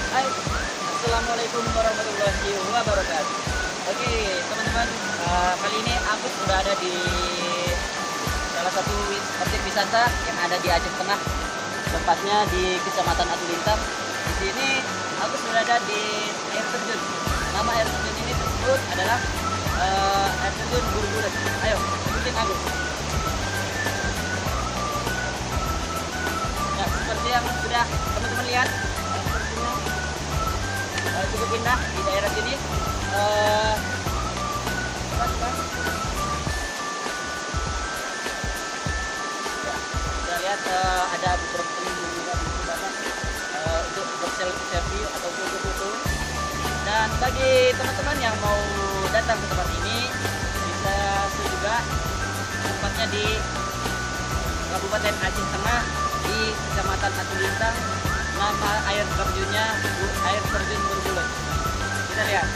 Hai, Assalamualaikum warahmatullahi wabarakatuh. Oke, teman-teman, kali ini aku sudah ada di salah satu objek wisata yang ada di Aceh Tengah, tepatnya di Kecamatan Atulintang. Di sini aku sudah ada di air terjun. Nama air terjun ini tersebut adalah air terjun Burbulet. Ayo, ikutin aku. Nah, seperti yang sudah teman-teman lihat, air terjunnya cukup indah di daerah sini. Pas. Ya, kita lihat ada beberapa pengunjung juga di sini banyak untuk berselfie atau foto-foto. Dan bagi teman-teman yang mau datang ke tempat ini bisa juga tempatnya di Kabupaten Aceh Tengah di Kecamatan Atulintang. Nama air terjunnya air terjun Burbulet. Kita lihat.